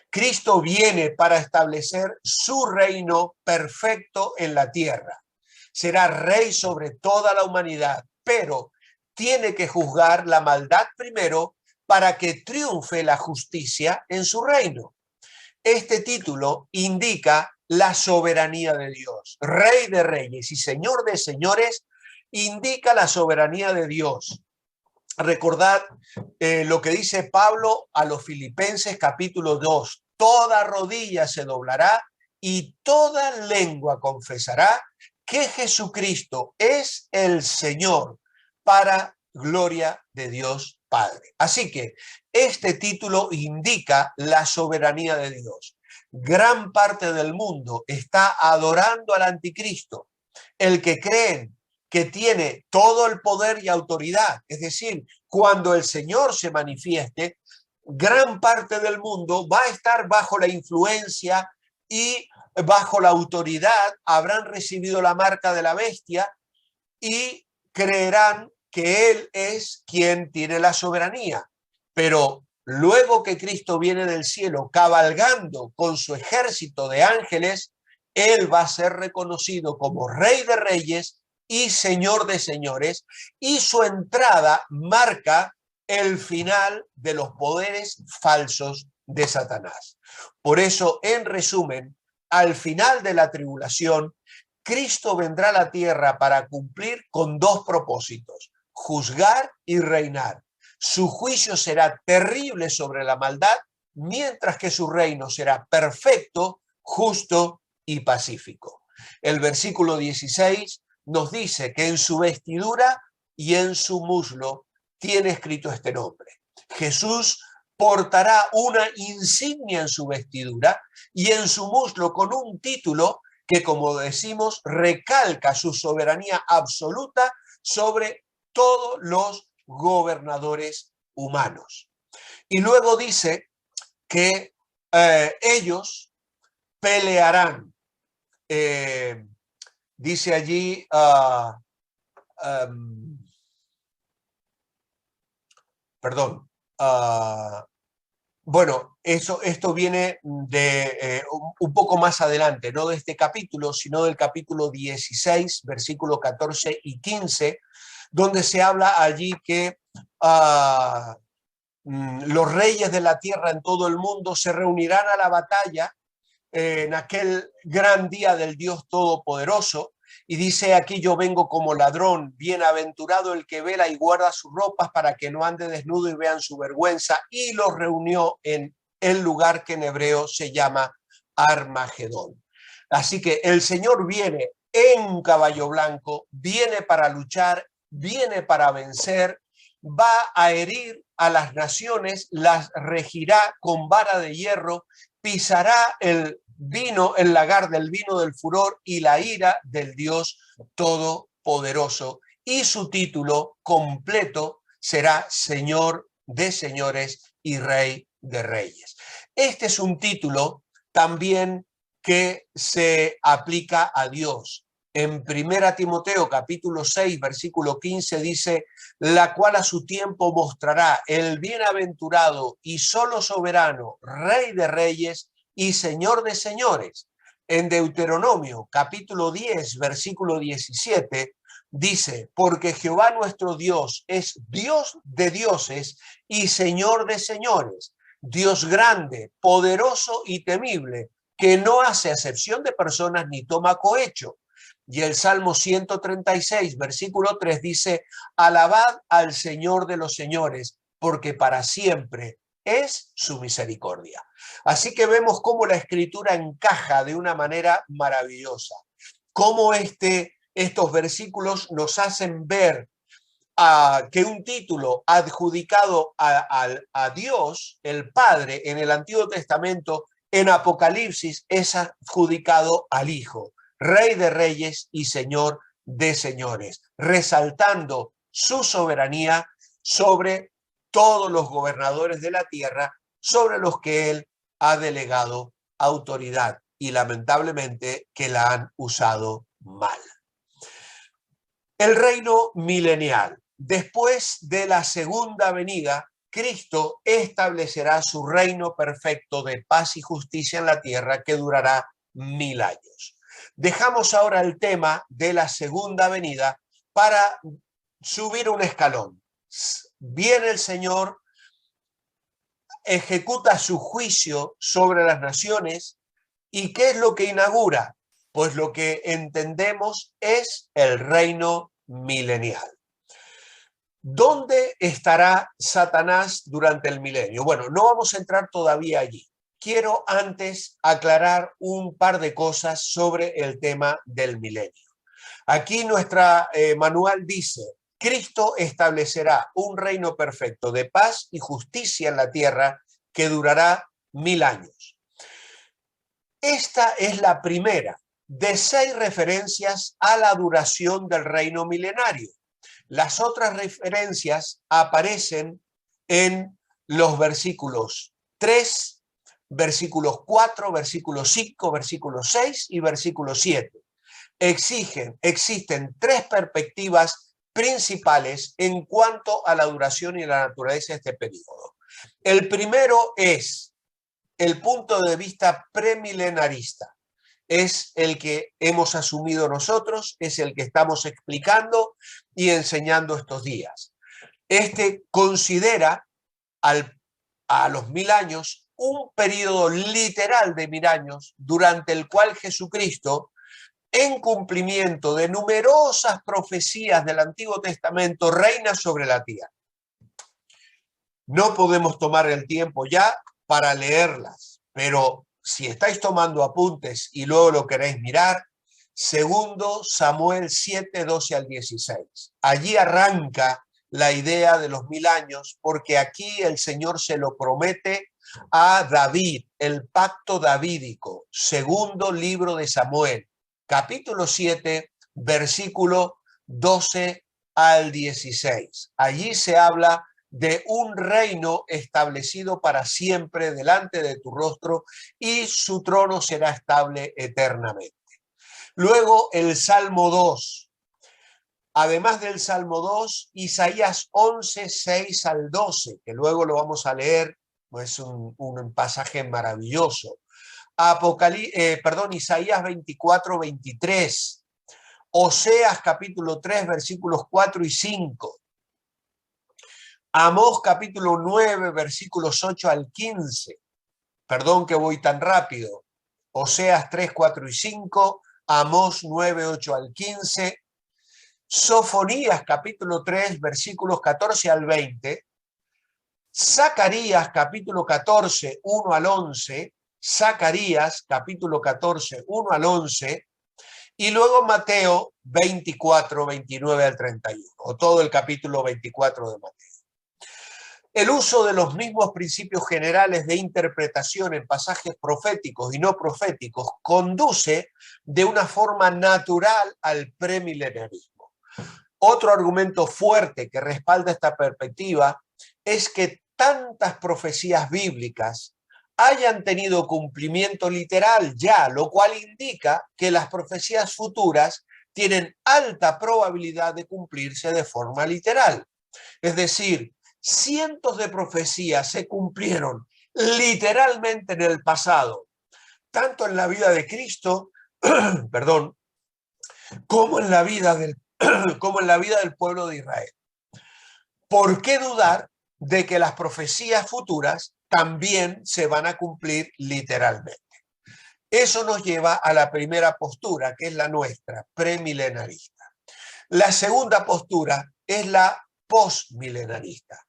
Cristo viene para establecer su reino perfecto en la tierra. Será rey sobre toda la humanidad, pero tiene que juzgar la maldad primero para que triunfe la justicia en su reino. Este título indica la soberanía de Dios. Rey de Reyes y Señor de Señores indica la soberanía de Dios. Recordad lo que dice Pablo a los Filipenses capítulo 2. Toda rodilla se doblará y toda lengua confesará que Jesucristo es el Señor, para gloria de Dios Padre. Así que este título indica la soberanía de Dios. Gran parte del mundo está adorando al anticristo, el que creen que tiene todo el poder y autoridad. Es decir, cuando el Señor se manifieste, gran parte del mundo va a estar bajo la influencia y bajo la autoridad, habrán recibido la marca de la bestia y creerán que Él es quien tiene la soberanía. Pero luego que Cristo viene del cielo cabalgando con su ejército de ángeles, Él va a ser reconocido como Rey de Reyes y Señor de Señores, y su entrada marca el final de los poderes falsos de Satanás. Por eso, en resumen, al final de la tribulación, Cristo vendrá a la tierra para cumplir con dos propósitos: juzgar y reinar. Su juicio será terrible sobre la maldad, mientras que su reino será perfecto, justo y pacífico. El versículo 16 nos dice que en su vestidura y en su muslo tiene escrito este nombre. Jesús portará una insignia en su vestidura y en su muslo con un título que, como decimos, recalca su soberanía absoluta sobre todos los gobernadores humanos. Y luego dice que ellos pelearán. Dice allí, perdón, bueno, esto viene de un poco más adelante, no de este capítulo, sino del capítulo 16, versículos 14 y 15, donde se habla allí que los reyes de la tierra en todo el mundo se reunirán a la batalla en aquel gran día del Dios Todopoderoso. Y dice aquí: yo vengo como ladrón, bienaventurado el que vela y guarda sus ropas para que no ande desnudo y vean su vergüenza. Y los reunió en el lugar que en hebreo se llama Armagedón. Así que el Señor viene en caballo blanco, viene para luchar, viene para vencer, va a herir a las naciones, las regirá con vara de hierro, pisará el lagar del vino del furor y la ira del Dios Todopoderoso. Y su título completo será Señor de señores y Rey de reyes. Este es un título también que se aplica a Dios. En 1 Timoteo capítulo 6, versículo 15 dice: la cual a su tiempo mostrará el bienaventurado y solo soberano, Rey de reyes y Señor de señores. En Deuteronomio capítulo 10, versículo 17 dice: porque Jehová nuestro Dios es Dios de dioses y Señor de señores, Dios grande, poderoso y temible, que no hace acepción de personas ni toma cohecho. Y el Salmo 136, versículo 3 dice: alabad al Señor de los señores, porque para siempre es su misericordia. Así que vemos cómo la Escritura encaja de una manera maravillosa, cómo estos versículos nos hacen ver que un título adjudicado a Dios, el Padre, en el Antiguo Testamento, en Apocalipsis, es adjudicado al Hijo, Rey de reyes y Señor de señores, resaltando su soberanía sobre todos los gobernadores de la tierra, sobre los que él ha delegado autoridad y lamentablemente que la han usado mal. El reino milenial. Después de la segunda venida, Cristo establecerá su reino perfecto de paz y justicia en la tierra que durará 1000 años. Dejamos ahora el tema de la segunda venida para subir un escalón. Viene el Señor, ejecuta su juicio sobre las naciones. ¿Y qué es lo que inaugura? Pues lo que entendemos es el reino milenial. ¿Dónde estará Satanás durante el milenio? Bueno, no vamos a entrar todavía allí. Quiero antes aclarar un par de cosas sobre el tema del milenio. Aquí nuestra manual dice: Cristo establecerá un reino perfecto de paz y justicia en la tierra que durará 1000 años. Esta es la primera de 6 referencias a la duración del reino milenario. Las otras referencias aparecen en los versículos 3, versículos 4, versículos 5, versículos 6 y versículo 7. Existen 3 perspectivas principales en cuanto a la duración y la naturaleza de este periodo. El primero es el punto de vista premilenarista. Es el que hemos asumido nosotros, es el que estamos explicando y enseñando estos días. Este considera a los 1000 años un periodo literal de 1000 años durante el cual Jesucristo, en cumplimiento de numerosas profecías del Antiguo Testamento, reina sobre la tierra. No podemos tomar el tiempo ya para leerlas, pero si estáis tomando apuntes y luego lo queréis mirar, 2 Samuel 7, 12 al 16. Allí arranca la idea de los 1000 años, porque aquí el Señor se lo promete a David, el pacto davídico, segundo libro de Samuel, capítulo 7, versículo 12 al 16. Allí se habla de un reino establecido para siempre delante de tu rostro y su trono será estable eternamente. Luego el Salmo 2. Además del Salmo 2, Isaías 11, 6 al 12, que luego lo vamos a leer, es un pasaje maravilloso. Isaías 24, 23. Oseas capítulo 3, versículos 4 y 5. Amós capítulo 9, versículos 8 al 15. Perdón que voy tan rápido. Oseas 3, 4 y 5. Amós 9, 8 al 15. Sofonías capítulo 3, versículos 14 al 20. Zacarías capítulo 14, 1 al 11. Zacarías capítulo 14, 1 al 11. Y luego Mateo 24, 29 al 31. O todo el capítulo 24 de Mateo. El uso de los mismos principios generales de interpretación en pasajes proféticos y no proféticos conduce de una forma natural al premilenarismo. Otro argumento fuerte que respalda esta perspectiva es que tantas profecías bíblicas hayan tenido cumplimiento literal ya, lo cual indica que las profecías futuras tienen alta probabilidad de cumplirse de forma literal. Es decir, cientos de profecías se cumplieron literalmente en el pasado, tanto en la vida de Cristo, perdón, como en la vida del pueblo de Israel. ¿Por qué dudar de que las profecías futuras también se van a cumplir literalmente? Eso nos lleva a la primera postura, que es la nuestra, premilenarista. La segunda postura es la postmilenarista,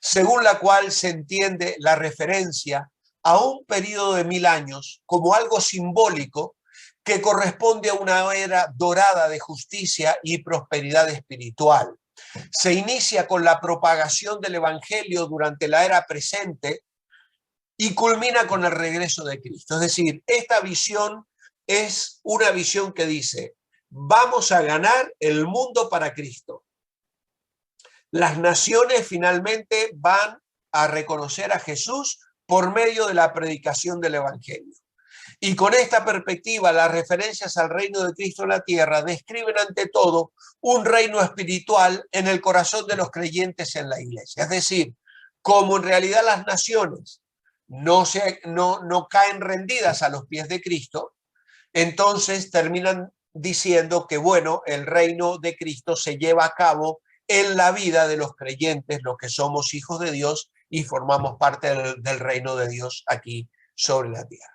según la cual se entiende la referencia a un periodo de 1000 años como algo simbólico que corresponde a una era dorada de justicia y prosperidad espiritual. Se inicia con la propagación del evangelio durante la era presente y culmina con el regreso de Cristo. Es decir, esta visión es una visión que dice, vamos a ganar el mundo para Cristo. Las naciones finalmente van a reconocer a Jesús por medio de la predicación del evangelio. Y con esta perspectiva, las referencias al reino de Cristo en la tierra describen ante todo un reino espiritual en el corazón de los creyentes en la iglesia. Es decir, como en realidad las naciones no caen rendidas a los pies de Cristo, entonces terminan diciendo que, bueno, el reino de Cristo se lleva a cabo en la vida de los creyentes, los que somos hijos de Dios y formamos parte del reino de Dios aquí sobre la tierra.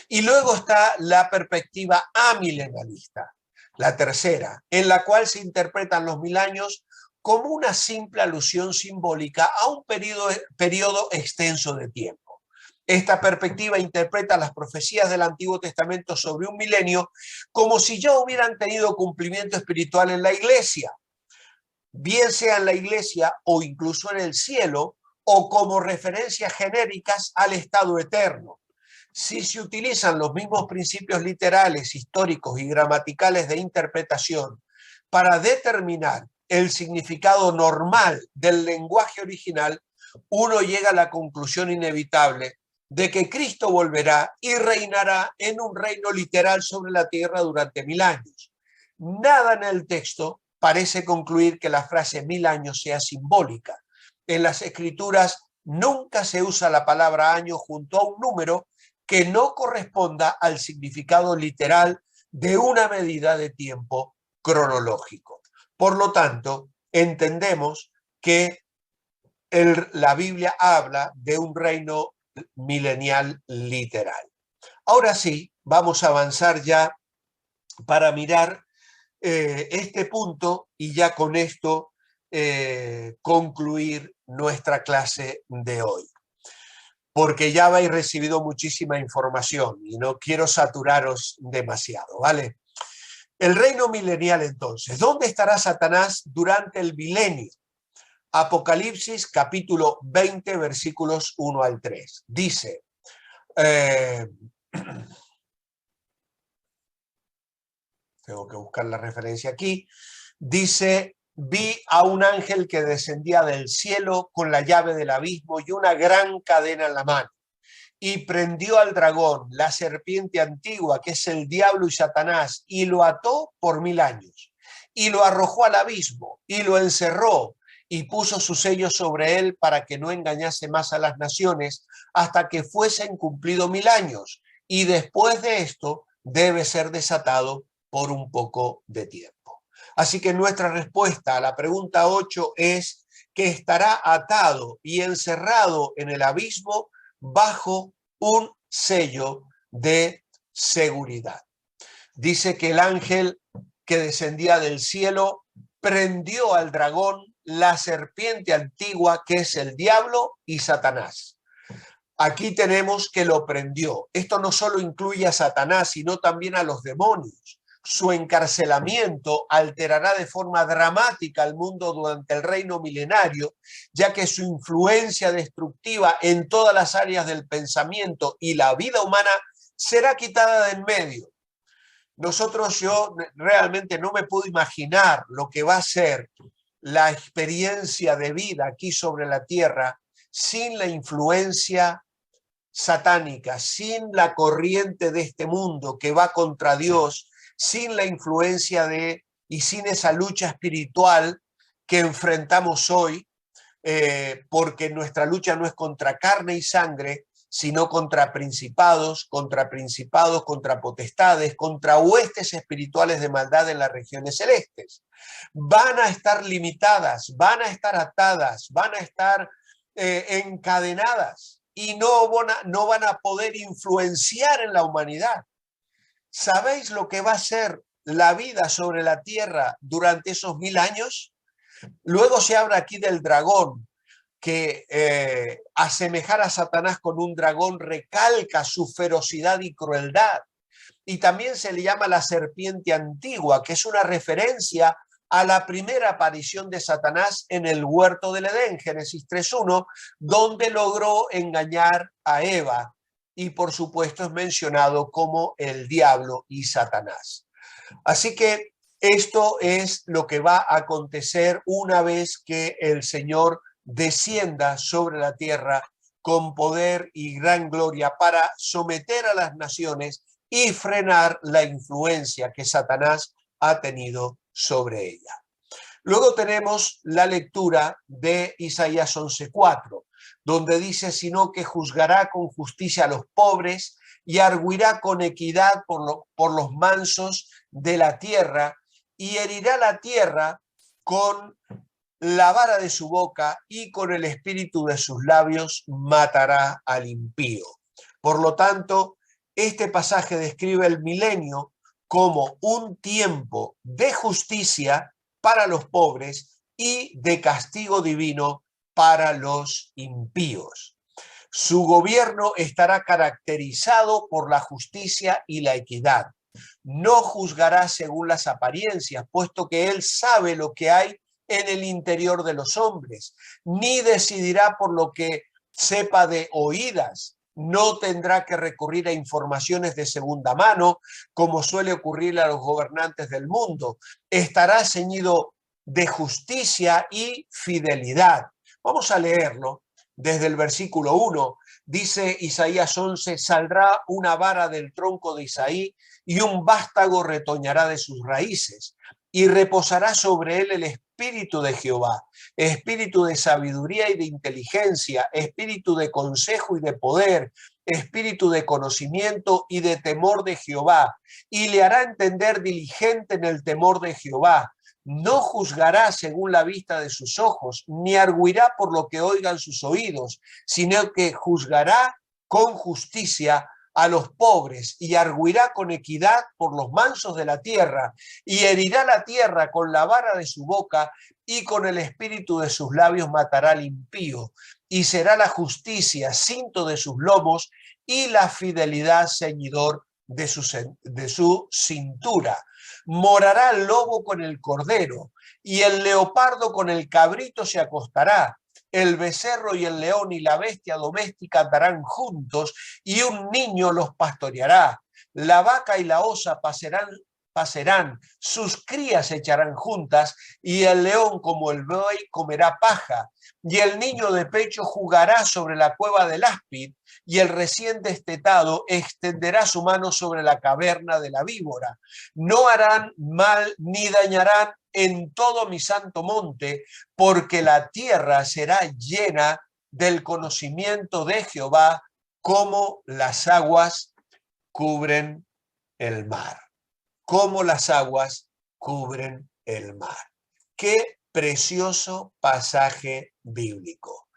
Y luego está la perspectiva amilenarista, la tercera, en la cual se interpretan los 1000 años como una simple alusión simbólica a un periodo extenso de tiempo. Esta perspectiva interpreta las profecías del Antiguo Testamento sobre un milenio como si ya hubieran tenido cumplimiento espiritual en la iglesia, bien sea en la iglesia o incluso en el cielo, o como referencias genéricas al estado eterno. Si se utilizan los mismos principios literales, históricos y gramaticales de interpretación para determinar el significado normal del lenguaje original, uno llega a la conclusión inevitable de que Cristo volverá y reinará en un reino literal sobre la tierra durante 1000 años. Nada en el texto parece concluir que la frase 1000 años sea simbólica. En las escrituras nunca se usa la palabra año junto a un número que no corresponda al significado literal de una medida de tiempo cronológico. Por lo tanto, entendemos que la Biblia habla de un reino milenial literal. Ahora sí, vamos a avanzar ya para mirar este punto y ya con esto concluir nuestra clase de hoy, porque ya habéis recibido muchísima información y no quiero saturaros demasiado, ¿vale? El reino milenial, entonces, ¿dónde estará Satanás durante el milenio? Apocalipsis capítulo 20, versículos 1 al 3. Dice, tengo que buscar la referencia aquí, dice, vi a un ángel que descendía del cielo con la llave del abismo y una gran cadena en la mano, y prendió al dragón, la serpiente antigua, que es el diablo y Satanás, y lo ató por 1000 años, y lo arrojó al abismo, y lo encerró, y puso su sello sobre él para que no engañase más a las naciones hasta que fuesen cumplidos 1000 años, y después de esto debe ser desatado por un poco de tiempo. Así que nuestra respuesta a la pregunta 8 es que estará atado y encerrado en el abismo bajo un sello de seguridad. Dice que el ángel que descendía del cielo prendió al dragón, la serpiente antigua, que es el diablo y Satanás. Aquí tenemos que lo prendió. Esto no solo incluye a Satanás, sino también a los demonios. Su encarcelamiento alterará de forma dramática al mundo durante el reino milenario, ya que su influencia destructiva en todas las áreas del pensamiento y la vida humana será quitada de en medio. Yo realmente no me puedo imaginar lo que va a ser la experiencia de vida aquí sobre la tierra sin la influencia satánica, sin la corriente de este mundo que va contra Dios, sin la influencia y sin esa lucha espiritual que enfrentamos hoy, porque nuestra lucha no es contra carne y sangre, sino contra principados, contra potestades, contra huestes espirituales de maldad en las regiones celestes. Van a estar limitadas, van a estar atadas, van a estar encadenadas y no van a poder influenciar en la humanidad. ¿Sabéis lo que va a ser la vida sobre la tierra durante esos 1000 años? Luego se habla aquí del dragón, que asemejar a Satanás con un dragón recalca su ferocidad y crueldad. Y también se le llama la serpiente antigua, que es una referencia a la primera aparición de Satanás en el huerto del Edén, Génesis 3:1, donde logró engañar a Eva. Y por supuesto es mencionado como el diablo y Satanás. Así que esto es lo que va a acontecer una vez que el Señor descienda sobre la tierra con poder y gran gloria para someter a las naciones y frenar la influencia que Satanás ha tenido sobre ella. Luego tenemos la lectura de Isaías 11:4, donde dice, sino que juzgará con justicia a los pobres y arguirá con equidad por los mansos de la tierra, y herirá la tierra con la vara de su boca, y con el espíritu de sus labios matará al impío. Por lo tanto, este pasaje describe el milenio como un tiempo de justicia para los pobres y de castigo divino para los impíos. Su gobierno estará caracterizado por la justicia y la equidad. No juzgará según las apariencias, puesto que él sabe lo que hay en el interior de los hombres, ni decidirá por lo que sepa de oídas. No tendrá que recurrir a informaciones de segunda mano, como suele ocurrir a los gobernantes del mundo. Estará ceñido de justicia y fidelidad. Vamos a leerlo desde el versículo 1. Dice Isaías 11, saldrá una vara del tronco de Isaí y un vástago retoñará de sus raíces, y reposará sobre él el espíritu de Jehová, espíritu de sabiduría y de inteligencia, espíritu de consejo y de poder, espíritu de conocimiento y de temor de Jehová, y le hará entender diligente en el temor de Jehová. No juzgará según la vista de sus ojos, ni arguirá por lo que oigan sus oídos, sino que juzgará con justicia a los pobres y arguirá con equidad por los mansos de la tierra, y herirá la tierra con la vara de su boca, y con el espíritu de sus labios matará al impío, y será la justicia cinto de sus lomos y la fidelidad ceñidor de su cintura. Morará el lobo con el cordero, y el leopardo con el cabrito se acostará. El becerro y el león y la bestia doméstica andarán juntos, y un niño los pastoreará. La vaca y la osa pasarán, sus crías se echarán juntas, y el león como el buey comerá paja, y el niño de pecho jugará sobre la cueva del áspid, y el recién destetado extenderá su mano sobre la caverna de la víbora. No harán mal ni dañarán en todo mi santo monte, porque la tierra será llena del conocimiento de Jehová, como las aguas cubren el mar. Como las aguas cubren el mar. Qué precioso pasaje bíblico.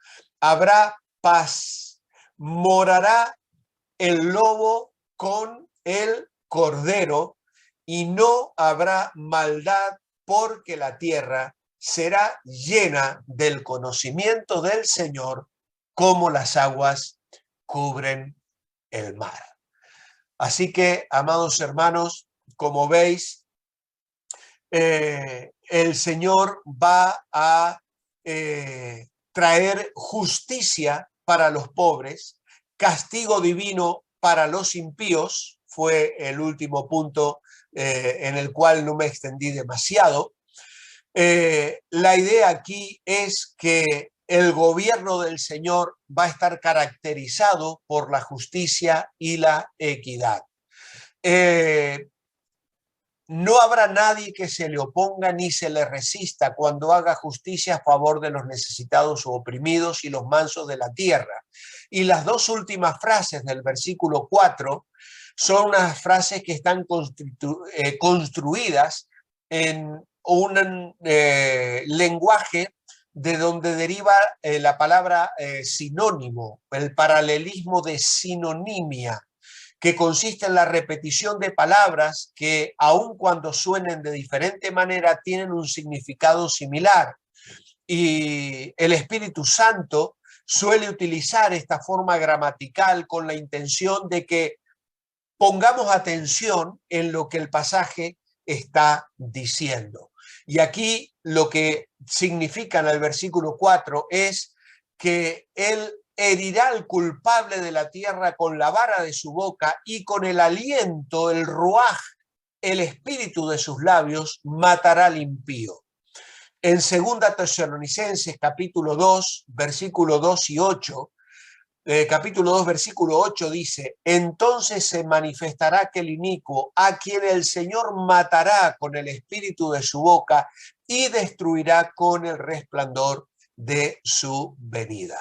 Habrá paz, morará el lobo con el cordero, y no habrá maldad, porque la tierra será llena del conocimiento del Señor, como las aguas cubren el mar. Así que, amados hermanos, como veis, el Señor va a traer justicia para los pobres, castigo divino para los impíos. Fue el último punto en el cual no me extendí demasiado. La idea aquí es que el gobierno del Señor va a estar caracterizado por la justicia y la equidad. No habrá nadie que se le oponga ni se le resista cuando haga justicia a favor de los necesitados o oprimidos y los mansos de la tierra. Y las dos últimas frases del versículo 4 son unas frases que están construidas en un lenguaje de donde deriva la palabra sinónimo, el paralelismo de sinonimia, que consiste en la repetición de palabras que, aun cuando suenen de diferente manera, tienen un significado similar. Y el Espíritu Santo suele utilizar esta forma gramatical con la intención de que pongamos atención en lo que el pasaje está diciendo. Y aquí lo que significa en el versículo 4 es que Él herirá al culpable de la tierra con la vara de su boca, y con el aliento, el ruaj, el espíritu de sus labios, matará al impío. En 2 Tesalonicenses, capítulo 2, versículo 2 y 8, capítulo 2, versículo 8 dice: entonces se manifestará aquel inicuo, a quien el Señor matará con el espíritu de su boca y destruirá con el resplandor de su venida.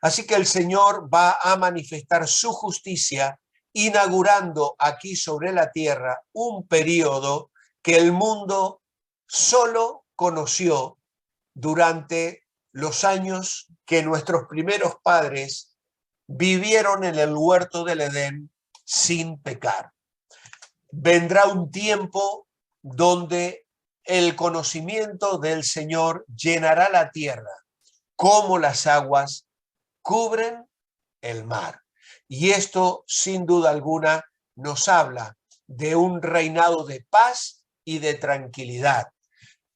Así que el Señor va a manifestar su justicia, inaugurando aquí sobre la tierra un periodo que el mundo solo conoció durante los años que nuestros primeros padres vivieron en el huerto del Edén sin pecar. Vendrá un tiempo donde el conocimiento del Señor llenará la tierra, como las aguas cubren el mar. Y esto, sin duda alguna, nos habla de un reinado de paz y de tranquilidad,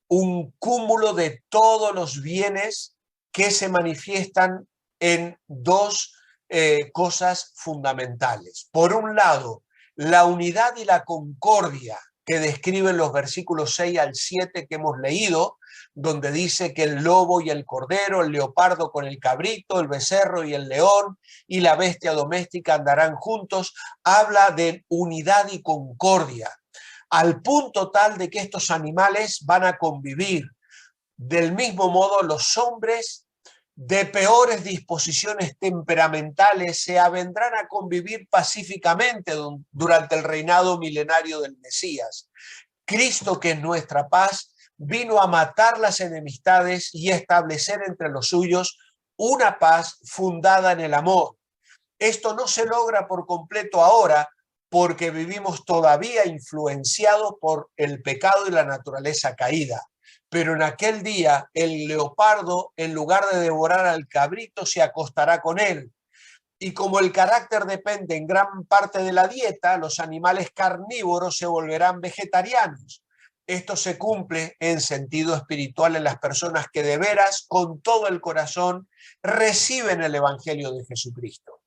un cúmulo de todos los bienes que se manifiestan en dos cosas fundamentales. Por un lado, la unidad y la concordia que describen los versículos 6 al 7 que hemos leído, donde dice que el lobo y el cordero, el leopardo con el cabrito, el becerro y el león y la bestia doméstica andarán juntos, habla de unidad y concordia, al punto tal de que estos animales van a convivir. Del mismo modo, los hombres de peores disposiciones temperamentales se avendrán a convivir pacíficamente durante el reinado milenario del Mesías. Cristo, que es nuestra paz, vino a matar las enemistades y establecer entre los suyos una paz fundada en el amor. Esto no se logra por completo ahora, porque vivimos todavía influenciados por el pecado y la naturaleza caída. Pero en aquel día el leopardo, en lugar de devorar al cabrito, se acostará con él. Y como el carácter depende en gran parte de la dieta, los animales carnívoros se volverán vegetarianos. Esto se cumple en sentido espiritual en las personas que de veras, con todo el corazón, reciben el Evangelio de Jesucristo.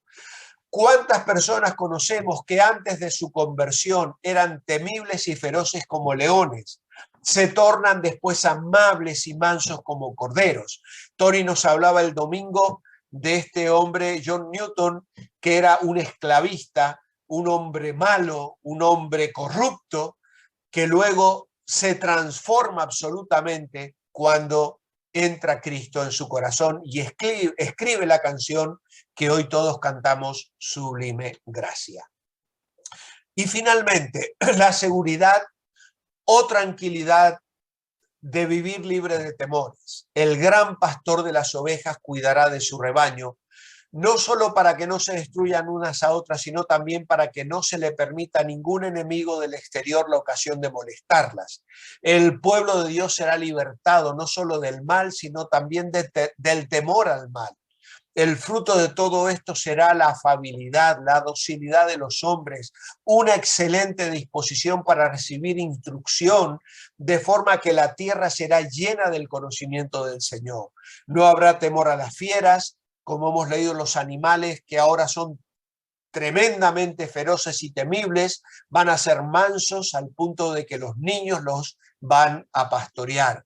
¿Cuántas personas conocemos que antes de su conversión eran temibles y feroces como leones? Se tornan después amables y mansos como corderos. Tony nos hablaba el domingo de este hombre, John Newton, que era un esclavista, un hombre malo, un hombre corrupto, que luego se transforma absolutamente cuando entra Cristo en su corazón y escribe la canción que hoy todos cantamos, Sublime Gracia. Y finalmente, la seguridad o tranquilidad de vivir libre de temores. El gran pastor de las ovejas cuidará de su rebaño, no solo para que no se destruyan unas a otras, sino también para que no se le permita a ningún enemigo del exterior la ocasión de molestarlas. El pueblo de Dios será libertado no solo del mal, sino también del temor al mal. El fruto de todo esto será la afabilidad, la docilidad de los hombres, una excelente disposición para recibir instrucción, de forma que la tierra será llena del conocimiento del Señor. No habrá temor a las fieras, como hemos leído, los animales que ahora son tremendamente feroces y temibles, van a ser mansos al punto de que los niños los van a pastorear.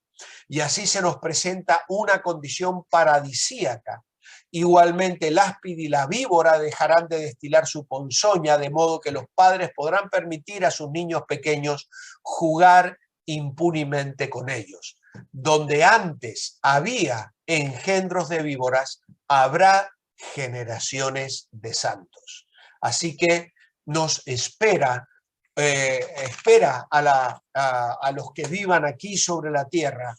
Y así se nos presenta una condición paradisíaca. Igualmente el áspid y la víbora dejarán de destilar su ponzoña, de modo que los padres podrán permitir a sus niños pequeños jugar impunemente con ellos. Donde antes había engendros de víboras, habrá generaciones de santos. Así que nos espera a los que vivan aquí sobre la tierra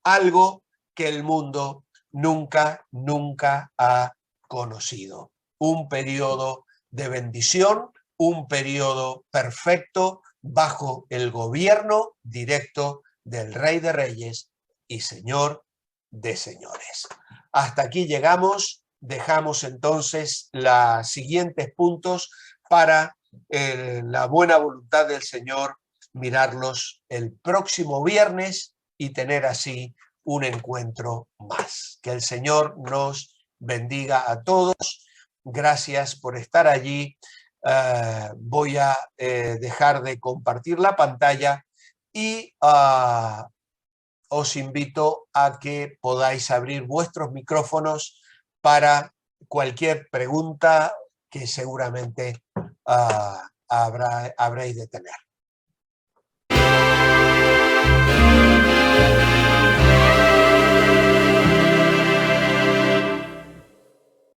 algo que el mundo nunca ha conocido. Un periodo de bendición, un periodo perfecto bajo el gobierno directo del Rey de Reyes y Señor de Señores. Hasta aquí llegamos. Dejamos entonces los siguientes puntos para la buena voluntad del Señor, mirarlos el próximo viernes y tener así un encuentro más. Que el Señor nos bendiga a todos. Gracias por estar allí. Voy a dejar de compartir la pantalla y os invito a que podáis abrir vuestros micrófonos para cualquier pregunta que seguramente habréis de tener.